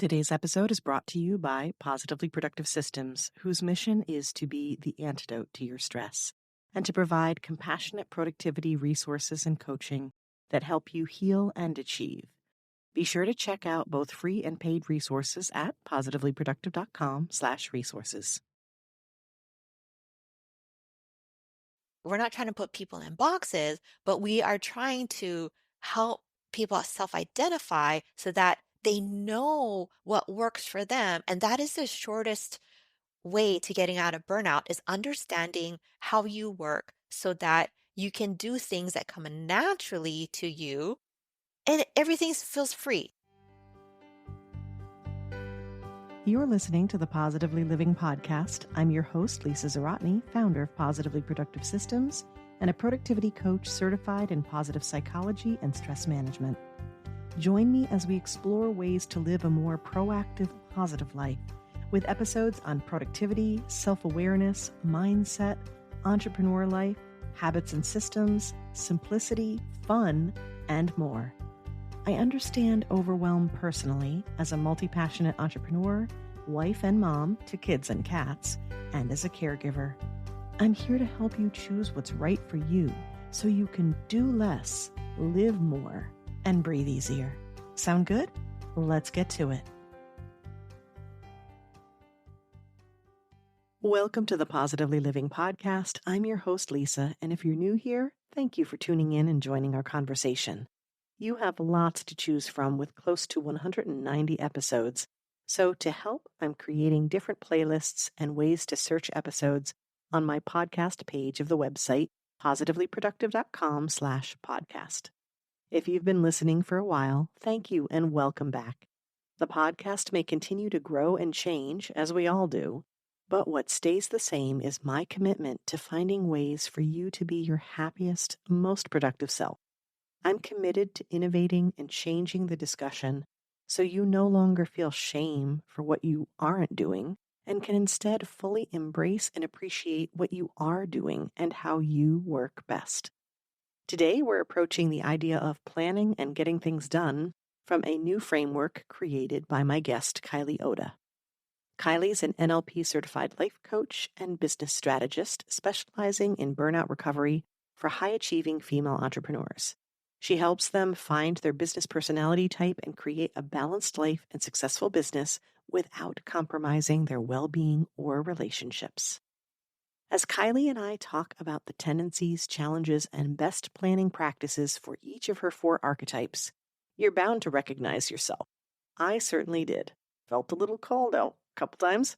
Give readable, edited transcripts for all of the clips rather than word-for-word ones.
Today's episode is brought to you by Positively Productive Systems, whose mission is to be the antidote to your stress and to provide compassionate productivity resources and coaching that help you heal and achieve. Be sure to check out both free and paid resources at positivelyproductive.com/resources. We're not trying to put people in boxes, but we are trying to help people self-identify so that they know what works for them. And that is the shortest way to getting out of burnout is understanding how you work so that you can do things that come naturally to you and everything feels free. You're listening to the Positively Living Podcast. I'm your host, Lisa Zaratny, founder of Positively Productive Systems and a productivity coach certified in positive psychology and stress management. Join me as we explore ways to live a more proactive, positive life with episodes on productivity, self-awareness, mindset, entrepreneur life, habits and systems, simplicity, fun, and more. I understand overwhelm personally as a multi-passionate entrepreneur, wife and mom to kids and cats, and as a caregiver. I'm here to help you choose what's right for you so you can do less, live more, and breathe easier. Sound good? Let's get to it. Welcome to the Positively Living Podcast. I'm your host, Lisa, and if you're new here, thank you for tuning in and joining our conversation. You have lots to choose from with close to 190 episodes. So to help, I'm creating different playlists and ways to search episodes on my podcast page of the website, positivelyproductive.com/podcast. If you've been listening for a while, thank you and welcome back. The podcast may continue to grow and change, as we all do, but what stays the same is my commitment to finding ways for you to be your happiest, most productive self. I'm committed to innovating and changing the discussion so you no longer feel shame for what you aren't doing and can instead fully embrace and appreciate what you are doing and how you work best. Today, we're approaching the idea of planning and getting things done from a new framework created by my guest, Kylie Ota. Kylie's an NLP-certified life coach and business strategist specializing in burnout recovery for high-achieving female entrepreneurs. She helps them find their business personality type and create a balanced life and successful business without compromising their well-being or relationships. As Kylie and I talk about the tendencies, challenges, and best planning practices for each of her 4 archetypes, you're bound to recognize yourself. I certainly did. Felt a little called out a couple times.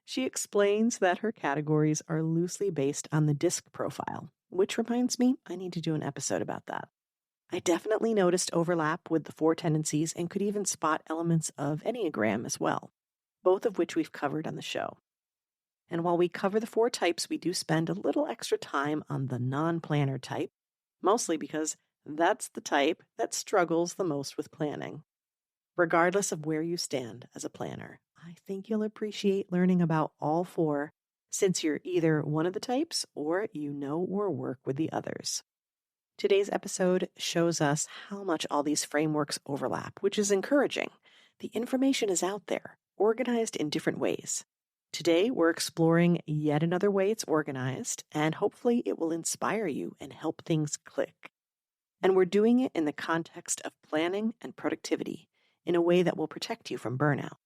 She explains that her categories are loosely based on the DISC profile, which reminds me I need to do an episode about that. I definitely noticed overlap with the 4 tendencies and could even spot elements of Enneagram as well, both of which we've covered on the show. And while we cover the 4 types, we do spend a little extra time on the non-planner type, mostly because that's the type that struggles the most with planning. Regardless of where you stand as a planner, I think you'll appreciate learning about all 4 since you're either one of the types or you know or work with the others. Today's episode shows us how much all these frameworks overlap, which is encouraging. The information is out there, organized in different ways. Today, we're exploring yet another way it's organized, and hopefully it will inspire you and help things click. And we're doing it in the context of planning and productivity in a way that will protect you from burnout.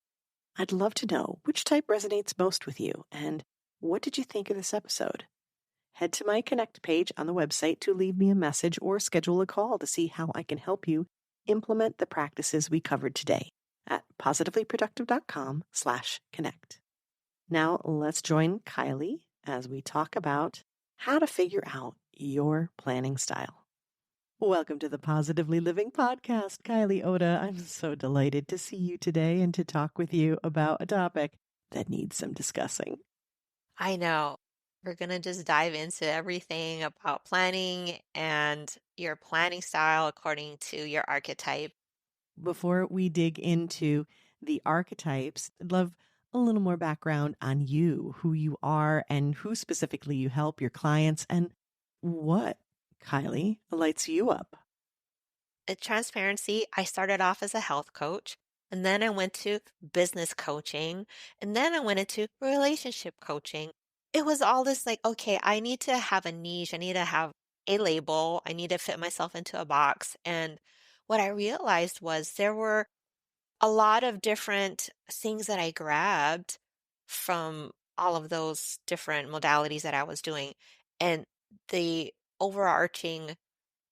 I'd love to know which type resonates most with you, and what did you think of this episode? Head to my Connect page on the website to leave me a message or schedule a call to see how I can help you implement the practices we covered today at positivelyproductive.com/connect. Now let's join Kylie as we talk about how to figure out your planning style. Welcome to the Positively Living Podcast, Kylie Ota. I'm so delighted to see you today and to talk with you about a topic that needs some discussing. I know. We're going to just dive into everything about planning and your planning style according to your archetype. Before we dig into the archetypes, I'd love a little more background on you, who you are, and who specifically you help your clients, and what, Kylie, lights you up. Transparency, I started off as a health coach. And then I went to business coaching. And then I went into relationship coaching. It was all this like, okay, I need to have a niche. I need to have a label. I need to fit myself into a box. And what I realized was there were a lot of different things that I grabbed from all of those different modalities that I was doing. And the overarching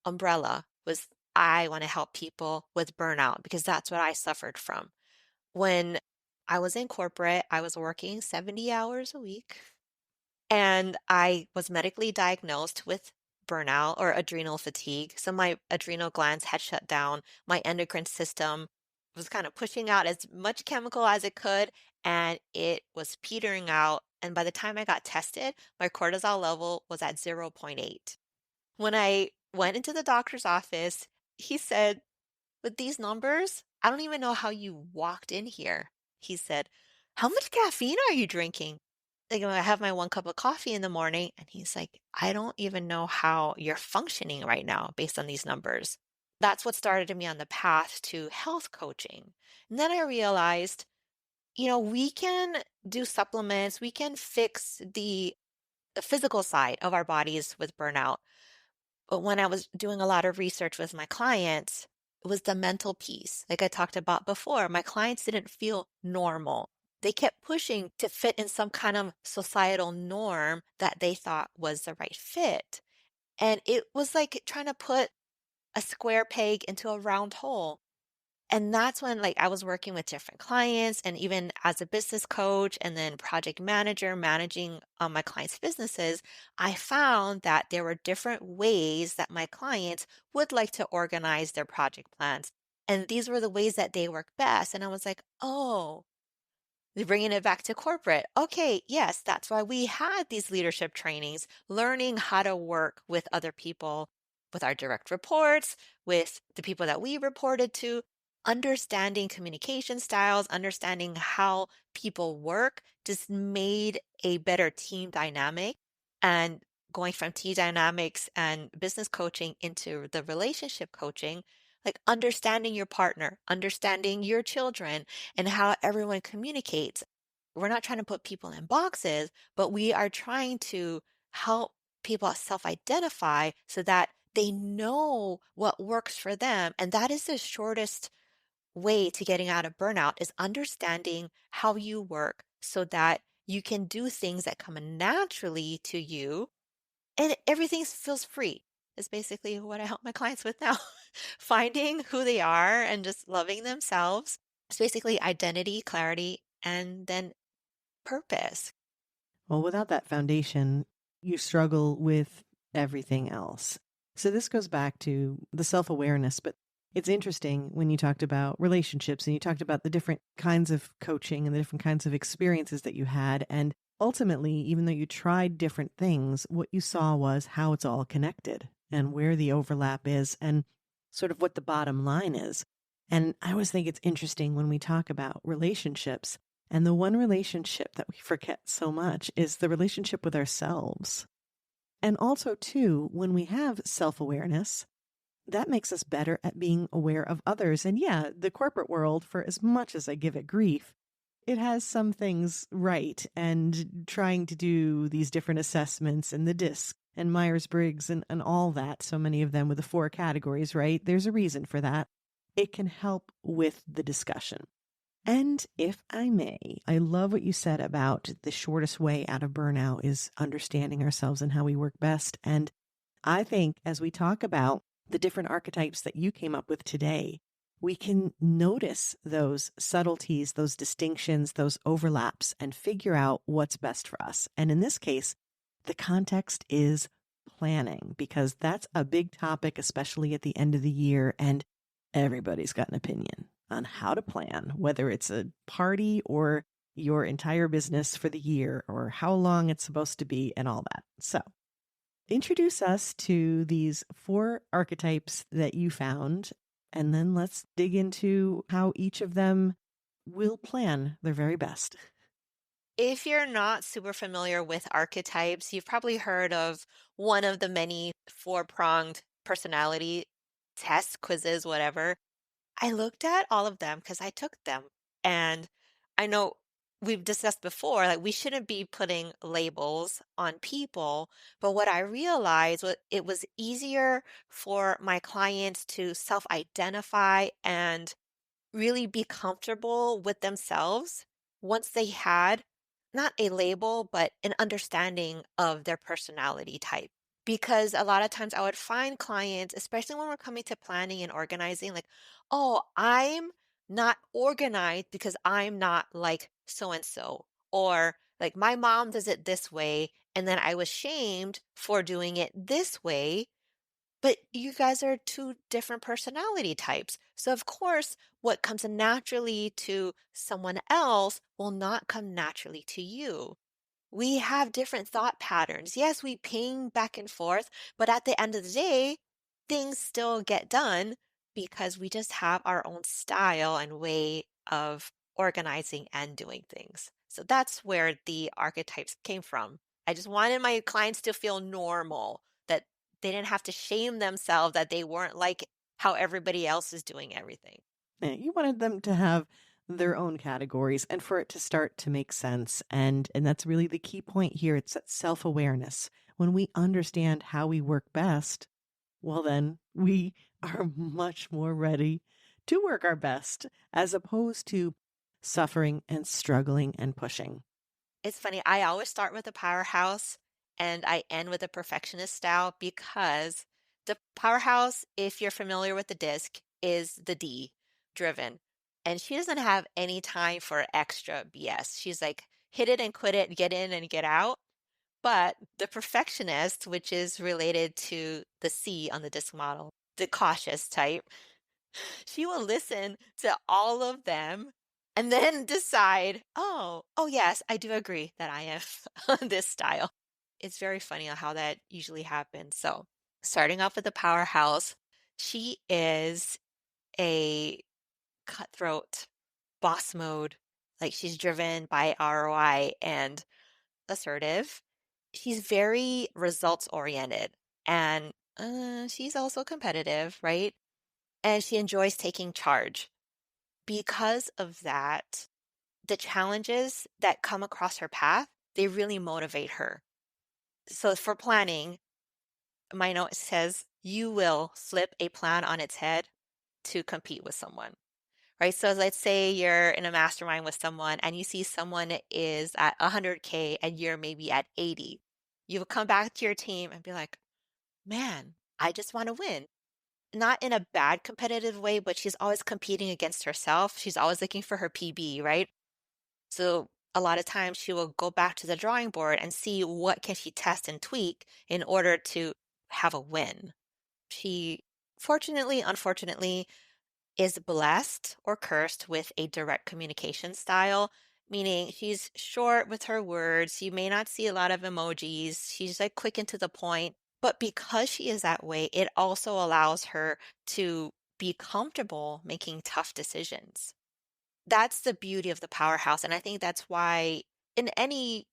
umbrella was I want to help people with burnout because that's what I suffered from. When I was in corporate, I was working 70 hours a week and I was medically diagnosed with burnout or adrenal fatigue. So my adrenal glands had shut down. My endocrine system was kind of pushing out as much chemical as it could, and it was petering out. And by the time I got tested, my cortisol level was at zero point 0.8. When I went into the doctor's office, he said, with these numbers, I don't even know how you walked in here. He said, how much caffeine are you drinking? Like, I have my 1 cup of coffee in the morning. And he's like, I don't even know how you're functioning right now based on these numbers. That's what started me on the path to health coaching. And then I realized, we can do supplements, we can fix the physical side of our bodies with burnout. But when I was doing a lot of research with my clients, it was the mental piece. Like I talked about before, my clients didn't feel normal. They kept pushing to fit in some kind of societal norm that they thought was the right fit. And it was like trying to put a square peg into a round hole. And that's when like I was working with different clients and even as a business coach and then project manager managing my clients' businesses, I found that there were different ways that my clients would like to organize their project plans. And these were the ways that they work best. And I was like, oh, they're bringing it back to corporate. Okay, yes, that's why we had these leadership trainings, learning how to work with other people, with our direct reports, with the people that we reported to, understanding communication styles, understanding how people work just made a better team dynamic. And going from team dynamics and business coaching into the relationship coaching, like understanding your partner, understanding your children, and how everyone communicates. We're not trying to put people in boxes, but we are trying to help people self identify so that they know what works for them. And that is the shortest way to getting out of burnout is understanding how you work so that you can do things that come naturally to you and everything feels free. Is basically what I help my clients with now. Finding who they are and just loving themselves. It's basically identity, clarity, and then purpose. Well, without that foundation, you struggle with everything else. So this goes back to the self-awareness, but it's interesting when you talked about relationships and you talked about the different kinds of coaching and the different kinds of experiences that you had. And ultimately, even though you tried different things, what you saw was how it's all connected and where the overlap is and sort of what the bottom line is. And I always think it's interesting when we talk about relationships. And the one relationship that we forget so much is the relationship with ourselves. And also, too, when we have self-awareness, that makes us better at being aware of others. And yeah, the corporate world, for as much as I give it grief, it has some things right. And trying to do these different assessments and the DISC and Myers-Briggs and all that, so many of them with the 4 categories, right? There's a reason for that. It can help with the discussion. And if I may, I love what you said about the shortest way out of burnout is understanding ourselves and how we work best. And I think as we talk about the different archetypes that you came up with today, we can notice those subtleties, those distinctions, those overlaps, and figure out what's best for us. And in this case, the context is planning, because that's a big topic, especially at the end of the year. And everybody's got an opinion on how to plan, whether it's a party or your entire business for the year or how long it's supposed to be and all that. So introduce us to these 4 archetypes that you found, and then let's dig into how each of them will plan their very best. If you're not super familiar with archetypes, you've probably heard of one of the many 4-pronged personality tests, quizzes, whatever. I looked at all of them because I took them. And I know we've discussed before, like we shouldn't be putting labels on people. But what I realized was it was easier for my clients to self-identify and really be comfortable with themselves once they had not a label, but an understanding of their personality type. Because a lot of times I would find clients, especially when we're coming to planning and organizing, like, oh, I'm not organized because I'm not like so and so. Or like my mom does it this way. And then I was shamed for doing it this way, but you guys are two different personality types. So, of course, what comes naturally to someone else will not come naturally to you. We have different thought patterns. Yes, we ping back and forth, but at the end of the day, things still get done because we just have our own style and way of organizing and doing things. So that's where the archetypes came from. I just wanted my clients to feel normal, that they didn't have to shame themselves that they weren't like how everybody else is doing everything. Yeah, you wanted them to have their own categories and for it to start to make sense. And that's really the key point here. It's that self-awareness. When we understand how we work best, well, then we are much more ready to work our best as opposed to suffering and struggling and pushing. It's funny, I always start with a powerhouse and I end with a perfectionist style because the powerhouse, if you're familiar with the disc, is the D driven. And she doesn't have any time for extra BS. She's like, hit it and quit it, get in and get out. But the perfectionist, which is related to the C on the disc model, the cautious type, she will listen to all of them and then decide, oh yes, I do agree that I am on this style. It's very funny how that usually happens. So, starting off with the powerhouse, she is a cutthroat boss mode. Like she's driven by ROI and assertive. She's very results oriented and she's also competitive, right? And she enjoys taking charge. Because of that, the challenges that come across her path, they really motivate her. So for planning, my note says you will flip a plan on its head to compete with someone, right? So let's say you're in a mastermind with someone and you see someone is at 100K and you're maybe at 80. You will come back to your team and be like, man, I just want to win. Not in a bad competitive way, but she's always competing against herself. She's always looking for her PB, right? So a lot of times she will go back to the drawing board and see what can she test and tweak in order to have a win. She fortunately, unfortunately, is blessed or cursed with a direct communication style, meaning she's short with her words. You may not see a lot of emojis. She's like quick and to the point. But because she is that way, it also allows her to be comfortable making tough decisions. That's the beauty of the powerhouse. And I think that's why in any,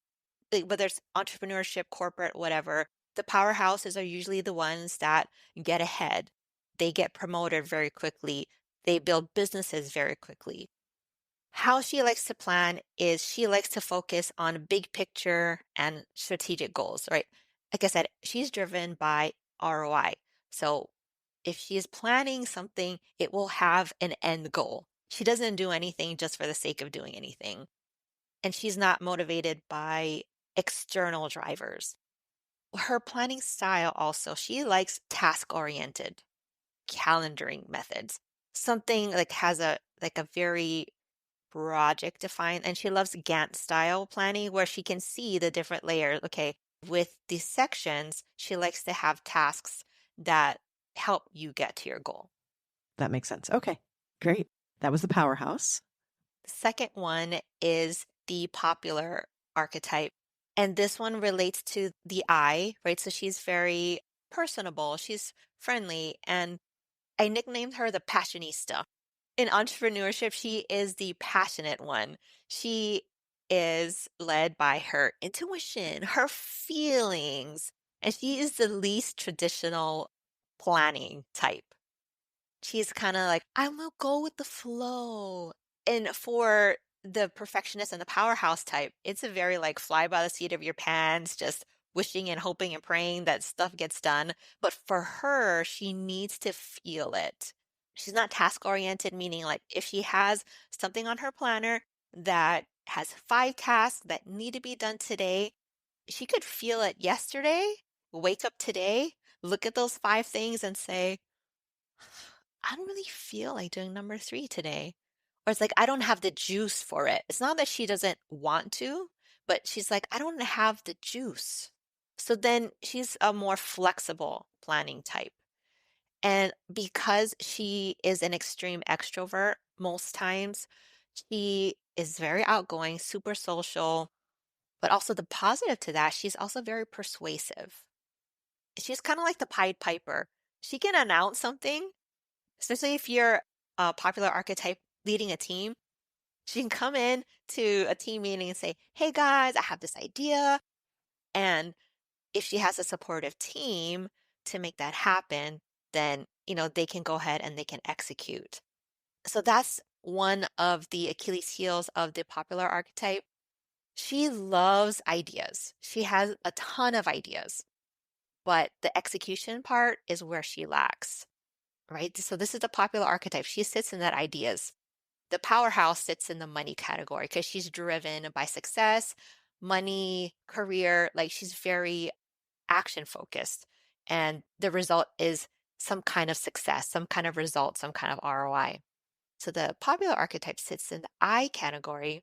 like, whether it's entrepreneurship, corporate, whatever, the powerhouses are usually the ones that get ahead. They get promoted very quickly. They build businesses very quickly. How she likes to plan is she likes to focus on big picture and strategic goals, right? Like I said, she's driven by ROI. So if she is planning something, it will have an end goal. She doesn't do anything just for the sake of doing anything. And she's not motivated by external drivers. Her planning style also, she likes task oriented calendaring methods. Something like has a very project defined, and she loves Gantt style planning where she can see the different layers. Okay, with these sections, she likes to have tasks that help you get to your goal. That makes sense. Okay, great. That was the powerhouse. The second one is the popular archetype. And this one relates to the I, right? So she's very personable, she's friendly, and I nicknamed her the passionista. In entrepreneurship, she is the passionate one. She is led by her intuition, her feelings, and she is the least traditional planning type. She's kind of like, I'm gonna go with the flow. And for the perfectionist and the powerhouse type, it's a very like fly by the seat of your pants, just wishing and hoping and praying that stuff gets done. But for her, she needs to feel it. She's not task oriented, meaning like if she has something on her planner that has 5 tasks that need to be done today, she could feel it yesterday, wake up today, look at those 5 things and say, I don't really feel like doing number 3 today. Or it's like, I don't have the juice for it. It's not that she doesn't want to, but she's like, I don't have the juice. So then she's a more flexible planning type. And because she is an extreme extrovert most times, she is very outgoing, super social, but also the positive to that, she's also very persuasive. She's kind of like the Pied Piper. She can announce something, especially if you're a popular archetype leading a team. She can come in to a team meeting and say, hey guys, I have this idea. And if she has a supportive team to make that happen, then, they can go ahead and they can execute. So that's one of the Achilles heels of the popular archetype. She loves ideas. She has a ton of ideas, but the execution part is where she lacks, right? So this is the popular archetype. She sits in that ideas. The powerhouse sits in the money category because she's driven by success, money, career. Like she's very action focused. And the result is some kind of success, some kind of result, some kind of ROI. So the popular archetype sits in the I category.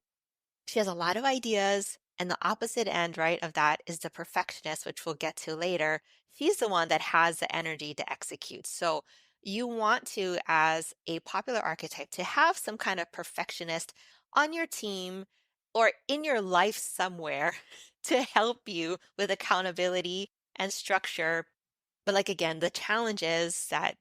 She has a lot of ideas. And the opposite end, right, of that is the perfectionist, which we'll get to later. She's the one that has the energy to execute. So you want to, as a popular archetype, to have some kind of perfectionist on your team or in your life somewhere to help you with accountability and structure. But like again, the challenges that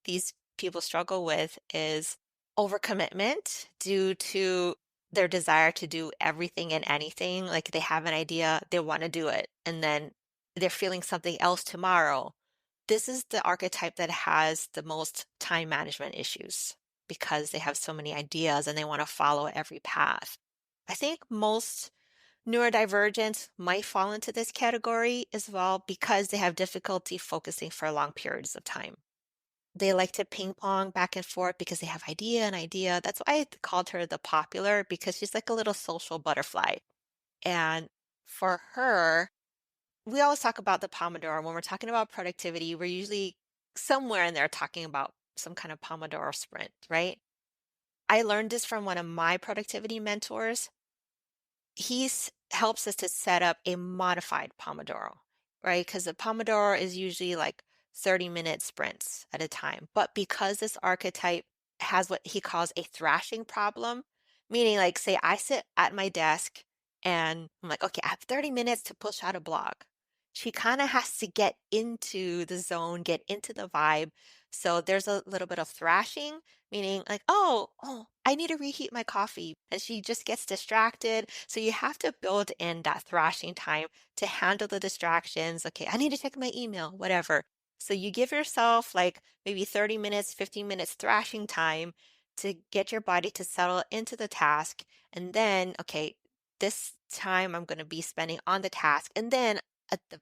these people struggle with is overcommitment due to their desire to do everything and anything. Like they have an idea, they want to do it, and then they're feeling something else tomorrow. This is the archetype that has the most time management issues because they have so many ideas and they want to follow every path. I think most neurodivergents might fall into this category as well because they have difficulty focusing for long periods of time. They like to ping pong back and forth because they have idea and idea. That's why I called her the popular because she's like a little social butterfly. And for her, we always talk about the Pomodoro. When we're talking about productivity, we're usually somewhere in there talking about some kind of Pomodoro sprint, right? I learned this from one of my productivity mentors. He helps us to set up a modified Pomodoro, right? Because the Pomodoro is usually like 30-minute sprints at a time. But because this archetype has what he calls a thrashing problem, meaning like, say, I sit at my desk and I'm like, okay, I have 30 minutes to push out a blog. She kind of has to get into the zone, get into the vibe. So there's a little bit of thrashing, meaning like, oh, I need to reheat my coffee. And she just gets distracted. So you have to build in that thrashing time to handle the distractions. Okay, I need to check my email, whatever. So you give yourself like maybe 30 minutes, 15 minutes thrashing time to get your body to settle into the task. And then, okay, this time I'm going to be spending on the task. And then at the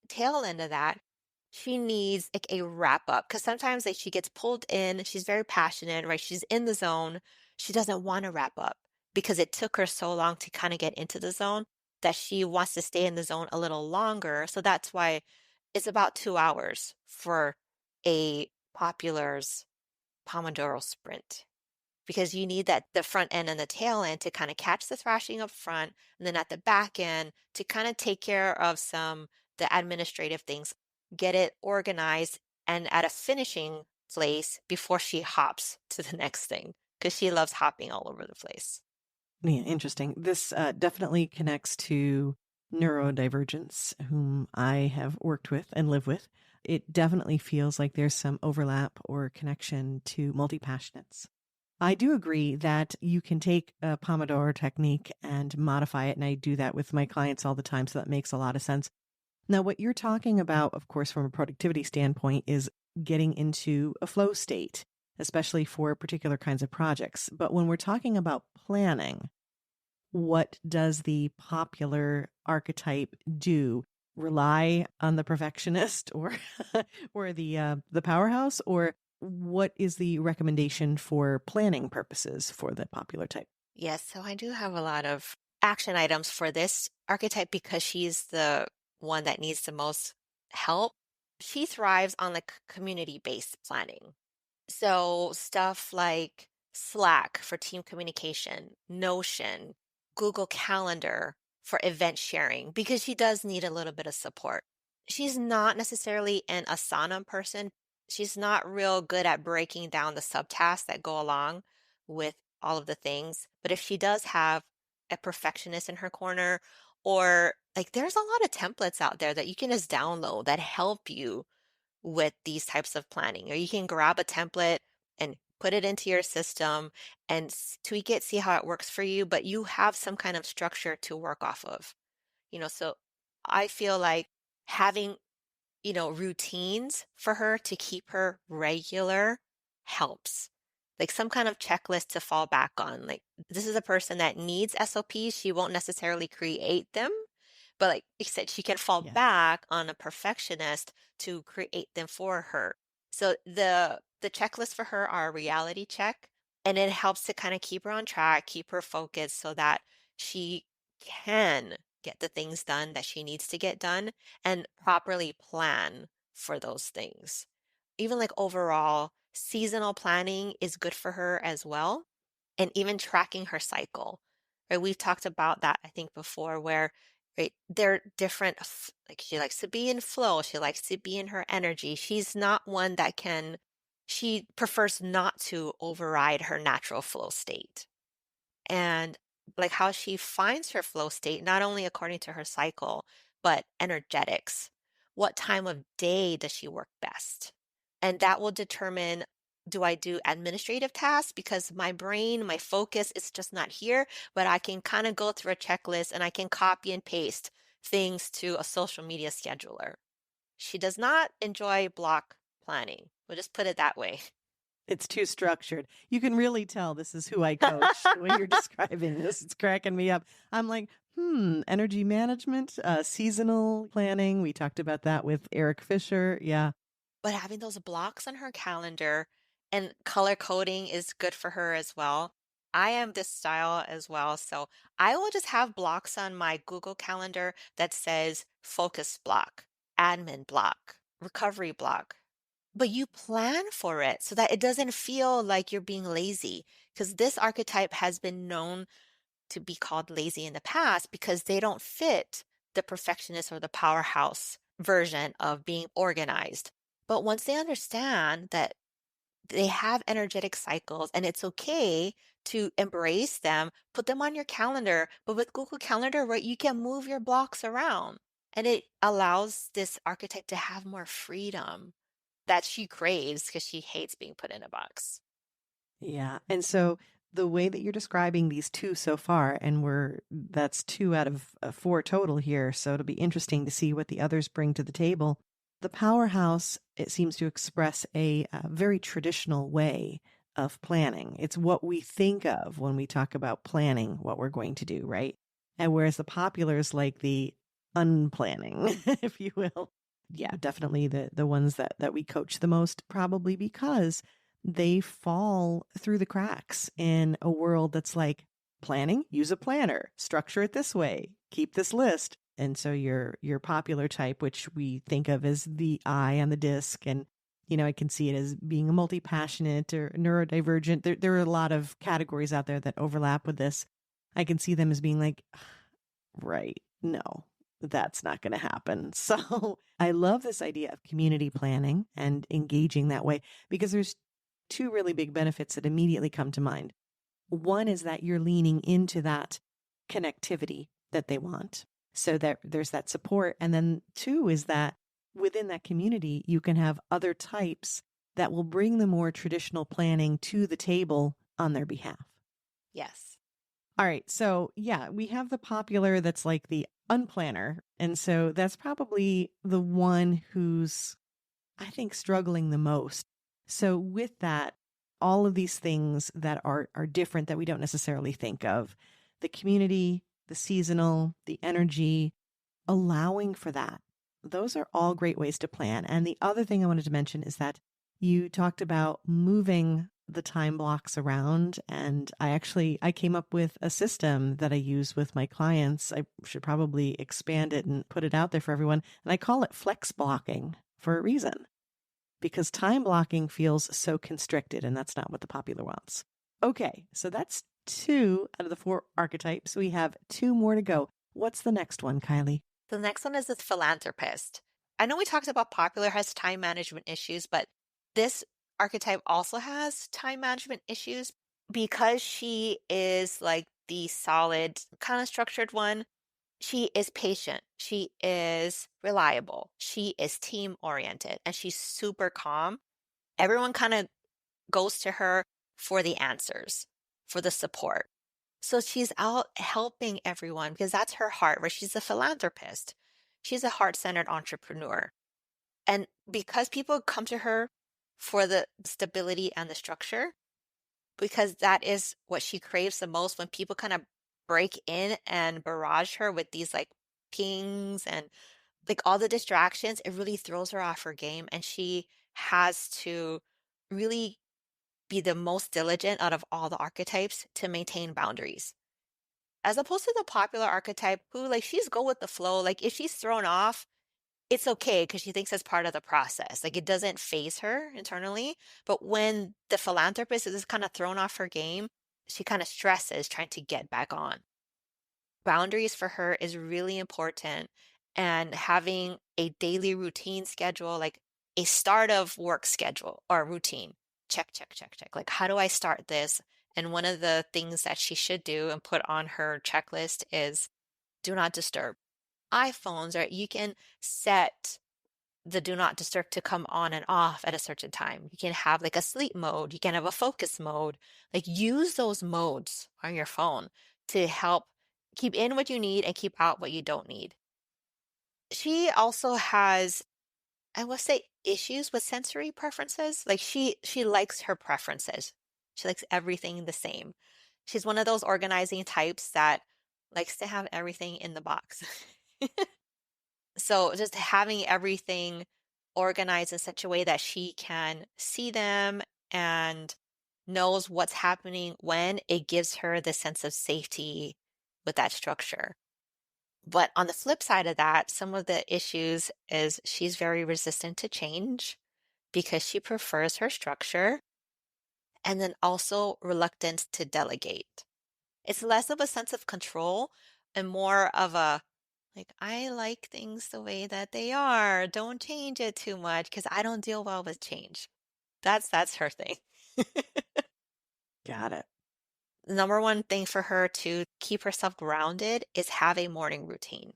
tail end of that, she needs like a wrap up because sometimes like she gets pulled in, she's very passionate, right? She's in the zone. She doesn't want to wrap up because it took her so long to kind of get into the zone that she wants to stay in the zone a little longer. So that's why it's about 2 hours for a popular's Pomodoro sprint because you need that the front end and the tail end to kind of catch the thrashing up front and then at the back end to kind of take care of some the administrative things, get it organized and at a finishing place before she hops to the next thing because she loves hopping all over the place. Yeah, interesting. This definitely connects to neurodivergence, whom I have worked with and live with. It definitely feels like there's some overlap or connection to multi-passionates. I do agree that you can take a Pomodoro technique and modify it, and I do that with my clients all the time, so that makes a lot of sense. Now, what you're talking about, of course, from a productivity standpoint, is getting into a flow state. especially for particular kinds of projects. But when we're talking about planning, what does the popular archetype do? Rely on the perfectionist or or the powerhouse, or what is the recommendation for planning purposes for the popular type? Yes, so I do have a lot of action items for this archetype because she's the one that needs the most help. She thrives on like community-based planning. So stuff like Slack for team communication, Notion, Google Calendar for event sharing, because she does need a little bit of support. She's not necessarily an Asana person. She's not real good at breaking down the subtasks that go along with all of the things. But if she does have a perfectionist in her corner, or like there's a lot of templates out there that you can just download that help you with these types of planning. Or you can grab a template and put it into your system and tweak it, see how it works for you, but you have some kind of structure to work off of. So I feel like having, routines for her to keep her regular helps. Like some kind of checklist to fall back on. Like this is a person that needs SOPs. She won't necessarily create them, but like you said, she can fall Yeah. back on a perfectionist to create them for her. So the checklist for her are a reality check, and it helps to kind of keep her on track, keep her focused so that she can get the things done that she needs to get done and properly plan for those things. Even like overall, seasonal planning is good for her as well, and even tracking her cycle. Right? We've talked about that, I think, before, where right, they're different. Like she likes to be in flow, she likes to be in her energy. She's not one that can, she prefers not to override her natural flow state. And like how she finds her flow state, not only according to her cycle, but energetics. What time of day does she work best? And that will determine, do I do administrative tasks because my brain, my focus is just not here, but I can kind of go through a checklist and I can copy and paste things to a social media scheduler. She does not enjoy block planning. We'll just put it that way. It's too structured. You can really tell this is who I coach. The way you're describing this, it's cracking me up. I'm like, energy management, seasonal planning. We talked about that with Eric Fisher. Yeah. But having those blocks on her calendar and color coding is good for her as well. I am this style as well. So I will just have blocks on my Google Calendar that says focus block, admin block, recovery block. But you plan for it so that it doesn't feel like you're being lazy. Because this archetype has been known to be called lazy in the past because they don't fit the perfectionist or the powerhouse version of being organized. But once they understand that they have energetic cycles and it's okay to embrace them, put them on your calendar. But with Google Calendar, right, you can move your blocks around and it allows this archetype to have more freedom that she craves because she hates being put in a box. Yeah. And so the way that you're describing these two so far, and that's two out of four total here. So it'll be interesting to see what the others bring to the table. The powerhouse, it seems to express a very traditional way of planning. It's what we think of when we talk about planning what we're going to do, right? And whereas the popular is like the unplanning, if you will. Yeah, definitely the ones that we coach the most, probably because they fall through the cracks in a world that's like planning, use a planner, structure it this way, keep this list. And so your popular type, which we think of as the eye on the disc, and I can see it as being a multi-passionate or neurodivergent. There are a lot of categories out there that overlap with this. I can see them as being like, right, no, that's not going to happen. So I love this idea of community planning and engaging that way, because there's two really big benefits that immediately come to mind. One is that you're leaning into that connectivity that they want, so that there's that support. And then two is that within that community, you can have other types that will bring the more traditional planning to the table on their behalf. Yes. All right. So yeah, we have the popular that's like the unplanner. And so that's probably the one who's, I think, struggling the most. So with that, all of these things that are different that we don't necessarily think of. The community, the seasonal, the energy, allowing for that. Those are all great ways to plan. And the other thing I wanted to mention is that you talked about moving the time blocks around. And I came up with a system that I use with my clients. I should probably expand it and put it out there for everyone. And I call it flex blocking for a reason, because time blocking feels so constricted, and that's not what the popular wants. Okay, so that's 2 out of the 4 archetypes. We have 2 more to go. What's the next one, Kylie? The next one is the philanthropist. I know we talked about popular has time management issues, but this archetype also has time management issues because she is like the solid, kind of structured one. She is patient. She is reliable. She is team oriented and she's super calm. Everyone kind of goes to her for the answers, for the support. So she's out helping everyone because that's her heart, where she's a philanthropist. She's a heart-centered entrepreneur. And because people come to her for the stability and the structure, because that is what she craves the most, when people kind of break in and barrage her with these like pings and like all the distractions, it really throws her off her game. And she has to really be the most diligent out of all the archetypes to maintain boundaries. As opposed to the popular archetype who like she's go with the flow. Like if she's thrown off, it's okay because she thinks it's part of the process. Like it doesn't phase her internally. But when the philanthropist is kind of thrown off her game, she kind of stresses trying to get back on. Boundaries for her is really important, and having a daily routine schedule, like a start of work schedule or routine. Check, check, check, check. Like, how do I start this? And one of the things that she should do and put on her checklist is do not disturb. iPhones, or you can set the do not disturb to come on and off at a certain time. You can have like a sleep mode, you can have a focus mode. Like use those modes on your phone to help keep in what you need and keep out what you don't need. She also has, I will say, issues with sensory preferences. Like she likes her preferences. She likes everything the same. She's one of those organizing types that likes to have everything in the box. So just having everything organized in such a way that she can see them and knows what's happening when, it gives her the sense of safety with that structure. But on the flip side of that, some of the issues is she's very resistant to change because she prefers her structure, and then also reluctant to delegate. It's less of a sense of control and more of a like, I like things the way that they are. Don't change it too much because I don't deal well with change. That's her thing. Got it. The number one thing for her to keep herself grounded is have a morning routine.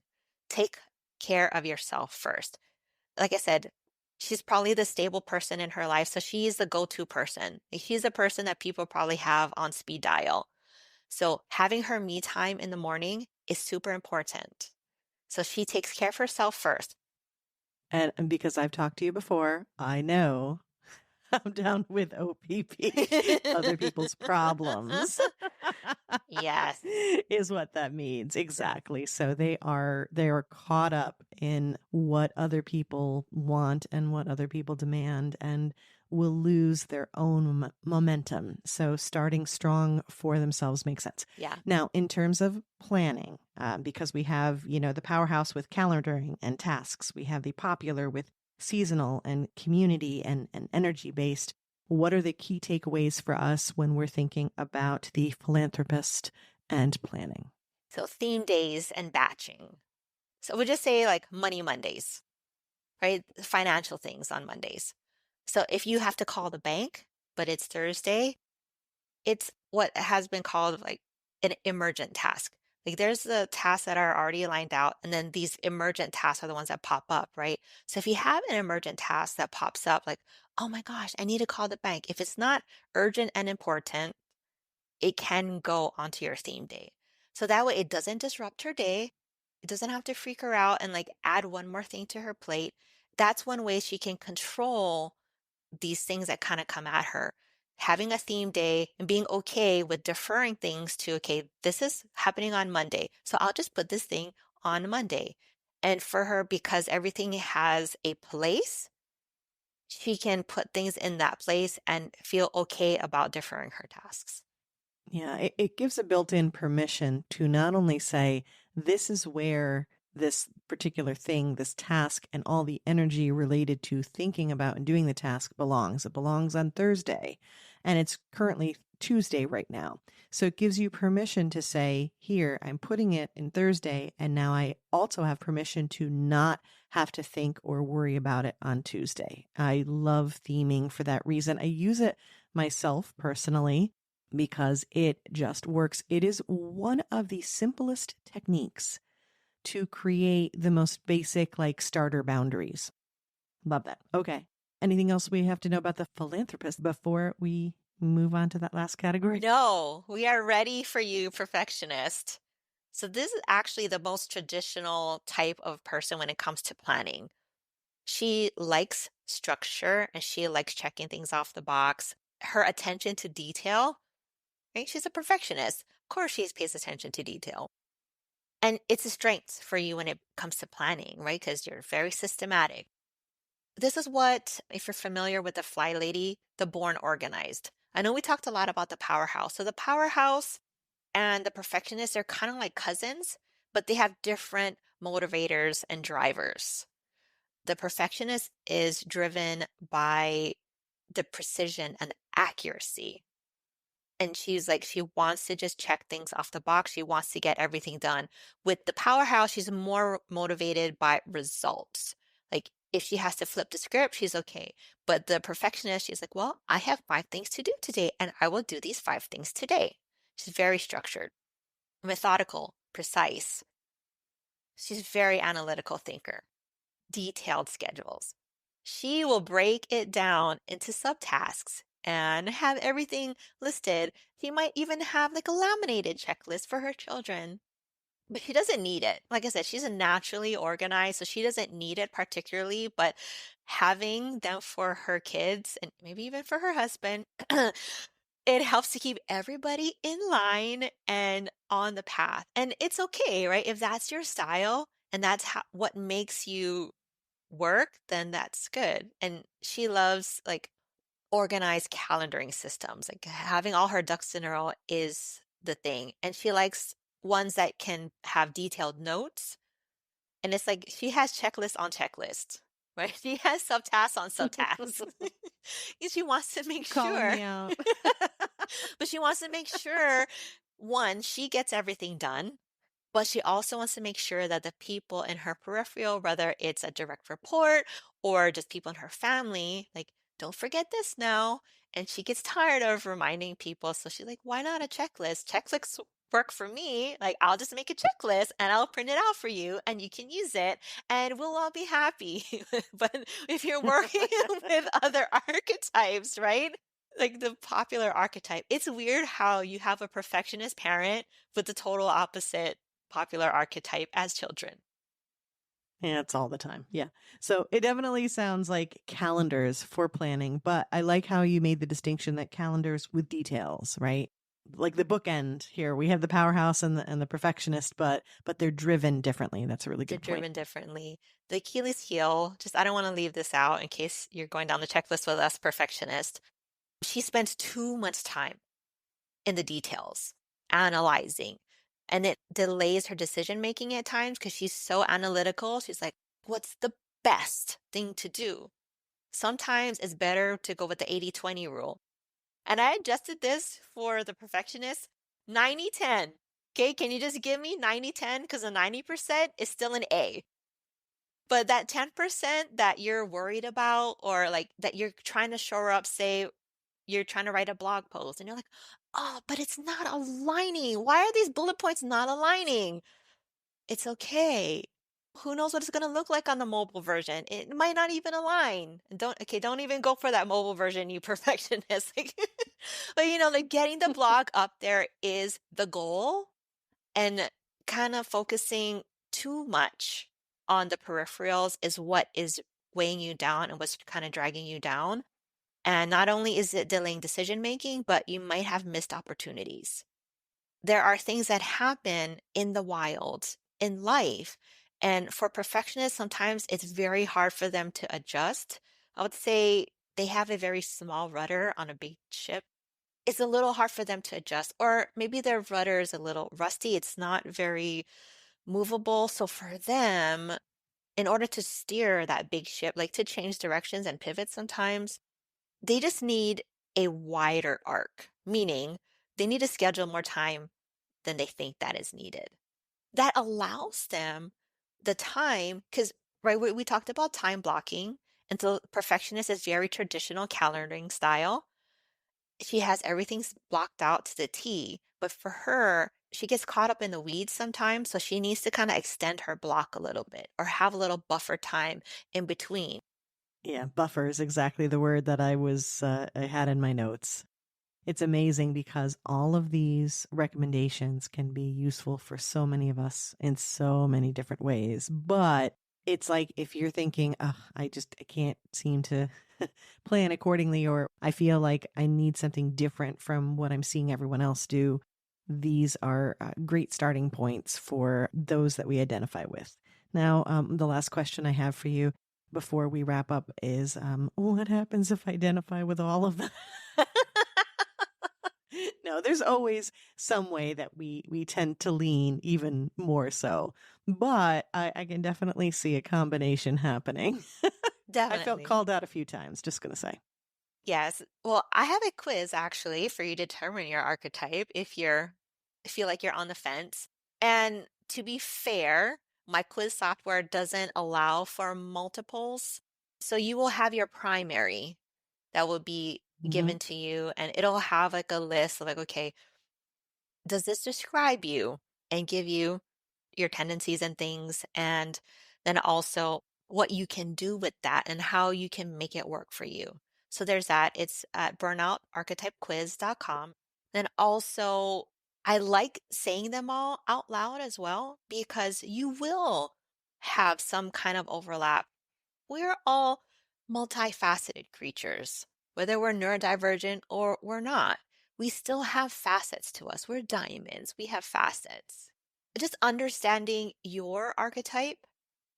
Take care of yourself first. Like I said, she's probably the stable person in her life, so she's the go-to person. She's the person that people probably have on speed dial. So having her me time in the morning is super important. So she takes care of herself first. And because I've talked to you before, I know I'm down with OPP, other people's problems. Yes. Is what that means. Exactly. So they are caught up in what other people want and what other people demand, and will lose their own momentum. So starting strong for themselves makes sense. Yeah. Now, in terms of planning, because we have, the powerhouse with calendaring and tasks, we have the popular with seasonal and community and energy based. What are the key takeaways for us when we're thinking about the philanthropist and planning? So theme days and batching. So we'll just say like Money Mondays, right? Financial things on Mondays. So if you have to call the bank, but it's Thursday, it's what has been called like an emergent task. Like there's the tasks that are already lined out, and then these emergent tasks are the ones that pop up, right? So if you have an emergent task that pops up, like, oh my gosh, I need to call the bank. If it's not urgent and important, it can go onto your theme day. So that way it doesn't disrupt her day. It doesn't have to freak her out and like add one more thing to her plate. That's one way she can control these things that kind of come at her. having a theme day and being okay with deferring things to, okay, this is happening on Monday. So I'll just put this thing on Monday. And for her, because everything has a place, she can put things in that place and feel okay about deferring her tasks. Yeah, it gives a built-in permission to not only say, this is where this particular thing, this task, and all the energy related to thinking about and doing the task belongs. It belongs on Thursday, and it's currently Tuesday right now. So it gives you permission to say, here, I'm putting it in Thursday, and now I also have permission to not have to think or worry about it on Tuesday. I love theming for that reason. I use it myself personally because it just works. It is one of the simplest techniques to create the most basic, like, starter boundaries. Love that. Okay. Anything else we have to know about the philanthropist before we move on to that last category? No, we are ready for you, perfectionist. So this is actually the most traditional type of person when it comes to planning. She likes structure and she likes checking things off the box. Her attention to detail, right? She's a perfectionist. Of course, she pays attention to detail. And it's a strength for you when it comes to planning, right? Because you're very systematic. This is what, if you're familiar with the Fly Lady, the Born Organized. I know we talked a lot about the powerhouse. So the powerhouse and the perfectionist are kind of like cousins, but they have different motivators and drivers. The perfectionist is driven by the precision and accuracy. And she's like, she wants to just check things off the box. She wants to get everything done. With the powerhouse, she's more motivated by results. Like, if she has to flip the script, she's okay. But the perfectionist, she's like, well, I have 5 things to do today, and I will do these 5 things today. She's very structured, methodical, precise. She's a very analytical thinker, detailed schedules. She will break it down into subtasks and have everything listed. She might even have like a laminated checklist for her children, but she doesn't need it. Like I said, she's a naturally organized, so she doesn't need it particularly, but having them for her kids and maybe even for her husband, it helps to keep everybody in line and on the path. And it's okay, right? If that's your style and that's what makes you work, then that's good. And she loves like organized calendaring systems. Like having all her ducks in a row is the thing. And she likes ones that can have detailed notes. And it's like she has checklist on checklist, right? She has subtasks on subtasks. She wants to make Calling sure. me out. But she wants to make sure, one, she gets everything done. But she also wants to make sure that the people in her peripheral, whether it's a direct report or just people in her family, like, don't forget this now. And she gets tired of reminding people. So she's like, why not a checklist? Checklists work for me. Like, I'll just make a checklist and I'll print it out for you and you can use it and we'll all be happy. But if you're working with other archetypes, right? Like the popular archetype, it's weird how you have a perfectionist parent with the total opposite popular archetype as children. Yeah, it's all the time. Yeah. So it definitely sounds like calendars for planning, but I like how you made the distinction that calendars with details, right? Like the bookend here, we have the powerhouse and the perfectionist, but they're driven differently. That's a really They're good point. driven differently. The Achilles heel, just I don't want to leave this out in case you're going down the checklist with us perfectionist. She spends too much time in the details, analyzing, and it delays her decision making at times because she's so analytical. She's like, what's the best thing to do? Sometimes it's better to go with the 80-20 rule. And I adjusted this for the perfectionist 90-10. Okay, can you just give me 90-10? Because the 90% is still an A. But that 10% that you're worried about or like that you're trying to shore up, say you're trying to write a blog post and you're like, oh, but it's not aligning. Why are these bullet points not aligning? It's okay. Who knows what it's going to look like on the mobile version? It might not even align. And don't even go for that mobile version, you perfectionist. Like, but like getting the blog up there is the goal and kind of focusing too much on the peripherals is what is weighing you down and what's kind of dragging you down. And not only is it delaying decision making, but you might have missed opportunities. There are things that happen in the wild, in life. And for perfectionists, sometimes it's very hard for them to adjust. I would say they have a very small rudder on a big ship. It's a little hard for them to adjust, or maybe their rudder is a little rusty. It's not very movable. So for them, in order to steer that big ship, like to change directions and pivot sometimes, they just need a wider arc, meaning they need to schedule more time than they think that is needed. That allows them the time, because right, we talked about time blocking, and so perfectionist is very traditional calendaring style. She has everything's blocked out to the T, but for her, she gets caught up in the weeds sometimes, so she needs to kind of extend her block a little bit or have a little buffer time in between. Yeah, buffer is exactly the word that I had in my notes. It's amazing because all of these recommendations can be useful for so many of us in so many different ways. But it's like if you're thinking, oh, I can't seem to plan accordingly, or I feel like I need something different from what I'm seeing everyone else do. These are great starting points for those that we identify with. Now, the last question I have for you before we wrap up is what happens if I identify with all of them? No, there's always some way that we tend to lean even more so. But I can definitely see a combination happening. I felt Definitely. called out a few times, just going to say. Yes. Well, I have a quiz actually for you to determine your archetype if you're feel like you're on the fence. And to be fair, my quiz software doesn't allow for multiples. So you will have your primary that will be Hmm. given to you, and it'll have like a list of like, okay, does this describe you and give you your tendencies and things, and then also what you can do with that and how you can make it work for you. So there's that. It's at burnoutarchetypequiz.com. Then also, I like saying them all out loud as well because you will have some kind of overlap. We're all multifaceted creatures, whether we're neurodivergent or we're not. We still have facets to us. We're diamonds, we have facets. Just understanding your archetype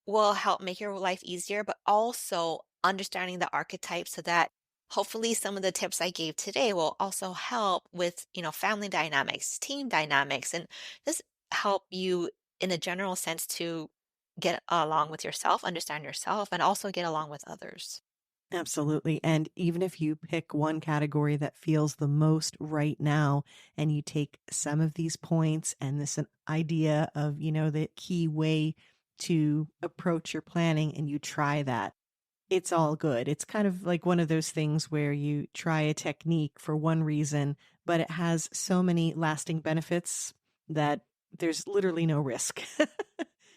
will help make your life easier, but also understanding the archetype so that hopefully some of the tips I gave today will also help with, family dynamics, team dynamics, and just help you in a general sense to get along with yourself, understand yourself, and also get along with others. Absolutely. And even if you pick one category that feels the most right now, and you take some of these points and this an idea of, the key way to approach your planning and you try that, it's all good. It's kind of like one of those things where you try a technique for one reason, but it has so many lasting benefits that there's literally no risk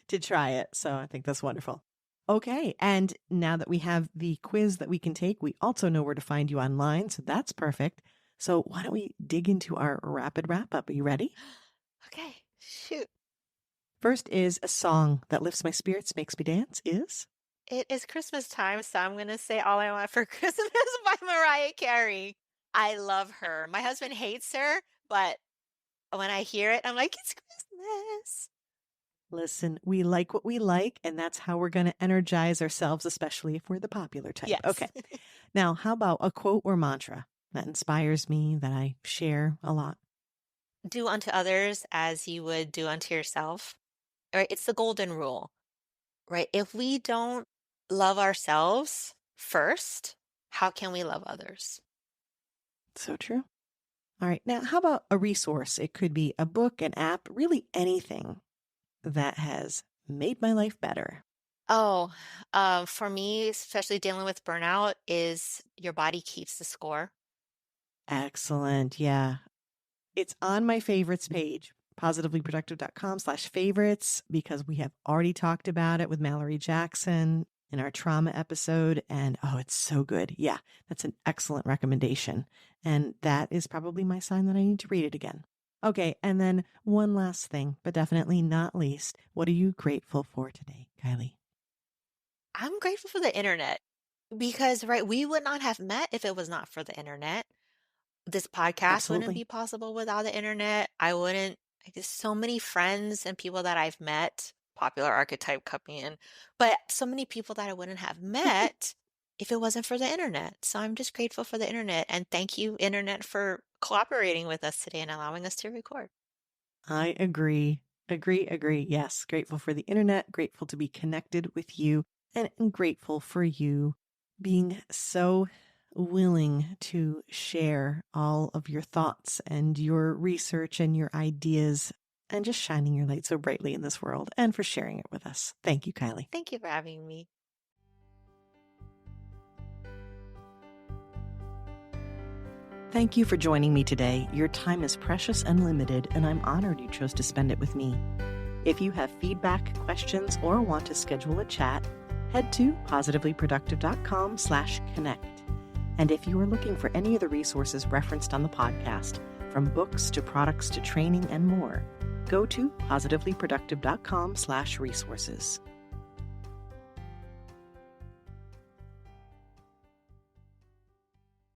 to try it. So I think that's wonderful. Okay. And now that we have the quiz that we can take, we also know where to find you online. So that's perfect. So why don't we dig into our rapid wrap up? Are you ready? Okay, shoot. First is a song that lifts my spirits, makes me dance is. It is Christmas time, so I'm going to say All I Want for Christmas by Mariah Carey. I love her. My husband hates her, but when I hear it, I'm like, it's Christmas. Listen, we like what we like, and that's how we're going to energize ourselves, especially if we're the popular type. Yes. Okay. Now, how about a quote or mantra that inspires me that I share a lot? Do unto others as you would do unto yourself. Right? It's the golden rule, right? If we don't love ourselves first, how can we love others? So true. All right. Now, how about a resource? It could be a book, an app, really anything that has made my life better. Oh, for me, especially dealing with burnout, is your body keeps the score. Excellent. Yeah. It's on my favorites page, positivelyproductive.com/favorites, because we have already talked about it with Mallory Jackson in our trauma episode. And oh, it's so good. Yeah, that's an excellent recommendation. And that is probably my sign that I need to read it again. Okay. And then one last thing, but definitely not least. What are you grateful for today, Kylie? I'm grateful for the internet. Because, right, we would not have met if it was not for the internet. This podcast wouldn't Absolutely. be possible without the internet. I wouldn't like, there's so many friends and people that I've met, popular archetype coming in, but so many people that I wouldn't have met if it wasn't for the internet. So I'm just grateful for the internet, and thank you, internet, for cooperating with us today and allowing us to record. I agree. Agree, agree. Yes. Grateful for the internet, grateful to be connected with you, and grateful for you being so willing to share all of your thoughts and your research and your ideas and just shining your light so brightly in this world and for sharing it with us. Thank you, Kylie. Thank you for having me. Thank you for joining me today. Your time is precious and limited, and I'm honored you chose to spend it with me. If you have feedback, questions, or want to schedule a chat, head to positivelyproductive.com/connect. And if you are looking for any of the resources referenced on the podcast, from books to products to training and more, go to positivelyproductive.com/resources.